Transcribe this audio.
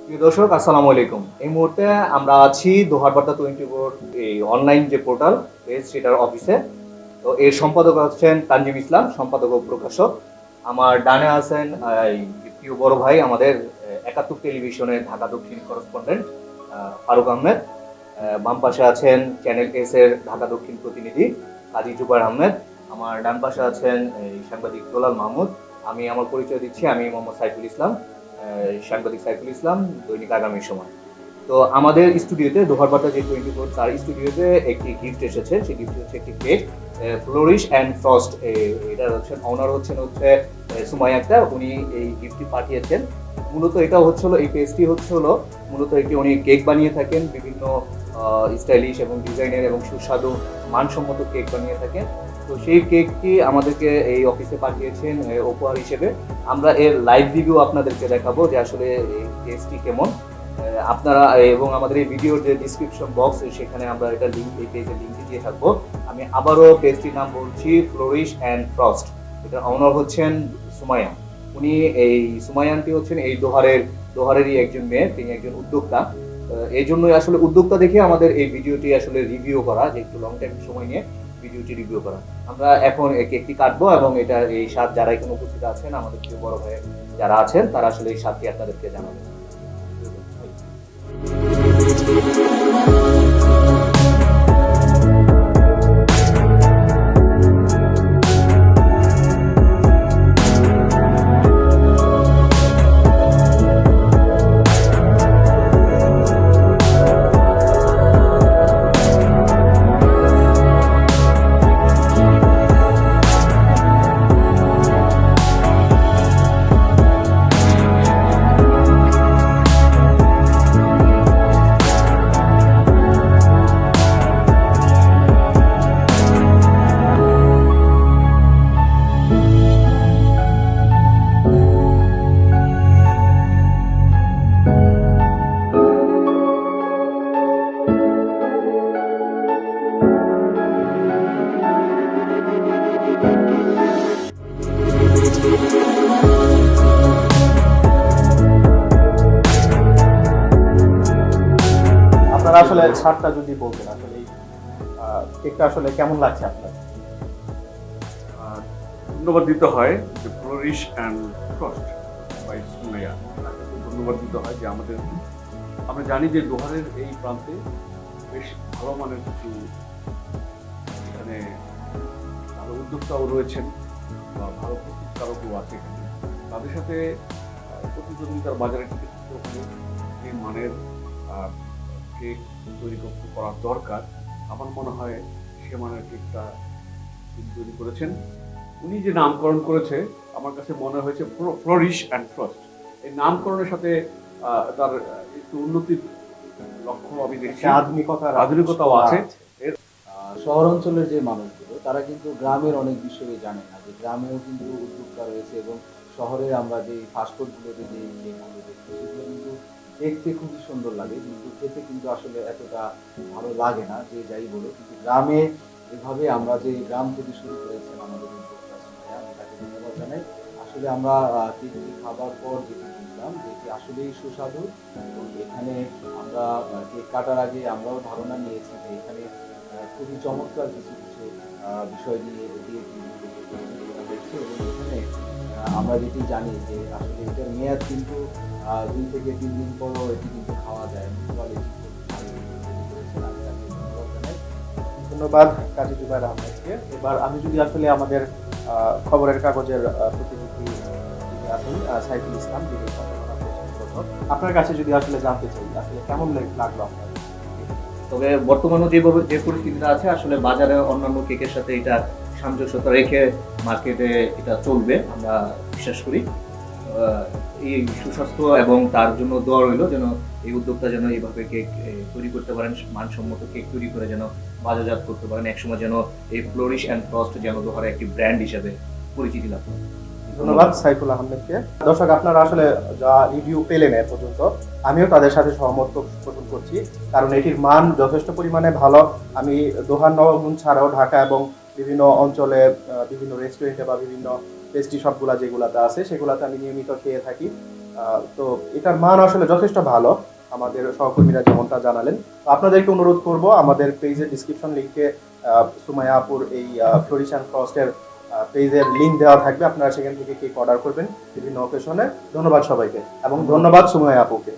প্রিয় দর্শক আসসালামু আলাইকুম। এই মুহূর্তে আমরা আছি দোহারবার্তা 24 এই অনলাইন যে পোর্টাল পেজ সেটার অফিসে। তো এর সম্পাদক হচ্ছেন তানজিম ইসলাম, সম্পাদক ও প্রকাশক। আমার ডানে আছেন এই প্রিয় বড় ভাই আমাদের ৭১ টেলিভিশনের ঢাকা দক্ষিণ করেসপন্ডেন্ট ফারুক আহমেদ। বাম পাশে আছেন চ্যানেল এস এর ঢাকা দক্ষিণ প্রতিনিধি কাজী জুবায়ের আহমেদ। আমার ডান পাশে আছেন এই সাংবাদিক দুলাল মাহমুদ। আমি আমার পরিচয় দিচ্ছি, আমি মোহাম্মদ সাইফুল ইসলাম, সাংবাদিক সাইফুল ইসলাম, দৈনিক আগামীর সময়। তো আমাদের স্টুডিওতে দোহারবার্তা যে 24 তার স্টুডিওতে একটি গিফট এসেছে। সেই গিফট হচ্ছে একটি কেক, ফ্লোরিশ অ্যান্ড ফ্রস্ট। এটা হচ্ছেন অনার হচ্ছে সুমাইয়া আক্তার। উনি এই গিফটটি পাঠিয়েছেন। মূলত এটা হচ্ছে হলো এই পেজটি হচ্ছে হলো মূলত একটি উনি কেক বানিয়ে থাকেন, বিভিন্ন স্টাইলিশ এবং ডিজাইনের এবং সুস্বাদু মানসম্মত কেক বানিয়ে থাকেন। তো সেই কেকটি আমাদেরকে এই অফিসে পাঠিয়েছেন উপহার হিসেবে। আমরা এর লাইভ রিভিউ আপনাদেরকে দেখাবো যে আসলে এই টেস্টটি কেমন। আপনারা এবং আমাদের এই ভিডিওর যে ডিসক্রিপশন বক্স সেখানে আমরা এটা লিঙ্ক, এই পেজের লিঙ্কটি দিয়ে থাকবো। আমি আবারও পেজটির নাম বলছি, ফ্লোরিশ অ্যান্ড ফ্রস্ট। এটা অনার হচ্ছেন সুমাইয়া। উনি এই সুমাইয়া আন্টি হচ্ছেন এই দোহারেরই একজন মেয়ে, তিনি একজন উদ্যোক্তা। এই জন্যই আসলে উদ্যোক্তা দেখে আমাদের এই ভিডিওটি আসলে রিভিউ করা, যে একটু লং টাইম সময় নিয়ে ভিডিওটি রিভিউ করা। আমরা এখন কেকটি কাটবো এবং এটা এই স্বাদ যারা এখানে উপস্থিত আছেন, আমাদের প্রিয় বড় ভাই যারা আছেন, তারা আসলে এই স্বাদটি আপনাদেরকে জানাবেন। আপনারা আসলে স্বাদটা যদি বলতেন, আসলে এই কেকটা আসলে কেমন লাগছে আপনার? ধন্যবাদ দিতে হয় যে flourish and frost by Sumaiya, ধন্যবাদ দিতে হয় যে আমরা জানি যে দোহারের এই প্রান্তে বেশ ভালো মানের কিছু এখানে ভালো উদ্যোক্তাও রয়েছেন বা ভালো প্রস্তুতকারকও আছে এখানে। তাদের সাথে প্রতিদ্বন্দ্বিতার বাজারে টিকে থাকতে হলে যে মানের কেক তৈরি করা দরকার, আমার মনে হয় সে মানের কেকটা তিনি তৈরি করেছেন। উনি যে নামকরণ করেছে আমার কাছে মনে হয়েছে ফ্লোরিশ অ্যান্ড ফ্রস্ট। এই নামকরণের সাথে তার একটু উন্নতির লক্ষ্য আমি দেখছি, আধুনিকতাও আছে। শহর অঞ্চলের যে মানুষগুলো তারা কিন্তু গ্রামের অনেক বিষয়ে জানে না, যে গ্রামেও কিন্তু উদ্যোক্তা রয়েছে এবং শহরে আমরা যে ফাস্টফুডগুলোতে যে কেকগুলো দেখি সেগুলো কিন্তু দেখতে খুবই সুন্দর লাগে, কিন্তু খেতে কিন্তু আসলে এতটা ভালো লাগে না যে যাই বলো। কিন্তু গ্রামে এভাবে আমরা যে গ্রাম থেকে শুরু করেছেন আমাদের উদ্যোক্তা সুমাইয়া, আমি তাকে ধন্যবাদ জানাই। আসলে আমরা কেকটি খাবার পর যেটি বুঝলাম যে এটি আসলেই সুস্বাদু, এবং এখানে আমরা কেক কাটার আগে আমরাও ধারণা নিয়েছি যে এখানে খুবই চমৎকার কিছু কিছু বিষয় নিয়ে দিয়ে হয়েছে, এবং এখানে আমরা যেটি জানি যে আসলে এটার মেয়াদ কিন্তু 2 থেকে 3 দিন পরও এটি কিন্তু খাওয়া যায়। কোয়ালিটি আমি তাকে ধন্যবাদ জানাই। ধন্যবাদ কাজী জুবায়ের আহমেদকে। এবার আমি যদি আসলে আমাদের খবরের কাগজের প্রতিনিধি যিনি আছেন সাইফুল ইসলাম, যিনি সম্পাদনা করছেন প্রথম, আপনার কাছে যদি আসলে জানতে চাই আসলে কেমন লাগলো আপনার? তবে বর্তমানে যেভাবে যে পরিস্থিতিটা আছে, আসলে বাজারে অন্যান্য কেকের সাথে এটা সামঞ্জস্যতা রেখে মার্কেটে এটা চলবে আমরা বিশ্বাস করি। এই সুস্বাস্থ্য এবং তার জন্য দোয়া রইল যেন এই উদ্যোক্তা যেন এইভাবে কেক তৈরি করতে পারেন, মানসম্মত কেক তৈরি করে যেন বাজারজাত করতে পারেন। একসময় যেন এই ফ্লোরিশ অ্যান্ড ফ্রস্ট যেন দোহারে একটি ব্র্যান্ড হিসেবে পরিচিতি লাভ করে। ধন্যবাদ সাইফুল আহমেদকে। দর্শক, আপনারা আসলে যা রিভিউ পেলেন এ পর্যন্ত, আমিও তাদের সাথে সহমত পোষণ করছি, কারণ এটির মান যথেষ্ট পরিমাণে ভালো। আমি দোহার নবগুণ ছাড়াও ঢাকা এবং বিভিন্ন অঞ্চলে বিভিন্ন রেস্টুরেন্টে বা বিভিন্ন পেস্ট্রি শপগুলা যেগুলাতে আছে সেগুলাতে আমি নিয়মিত খেয়ে থাকি। তো এটার মান আসলে যথেষ্ট ভালো, আমাদের সহকর্মীরা যেমনটা জানালেন। তো আপনাদেরকে অনুরোধ করব, আমাদের পেজের ডিসক্রিপশন লিঙ্কে সুমাইয়া আপুর এই ফ্লোরিশ অ্যান্ড ফ্রস্টের পেজের লিঙ্ক দেওয়া থাকবে, আপনারা সেখান থেকে কেক অর্ডার করবেন বিভিন্ন অকেশনে। ধন্যবাদ সবাইকে এবং ধন্যবাদ সুমাইয়া আপুকে।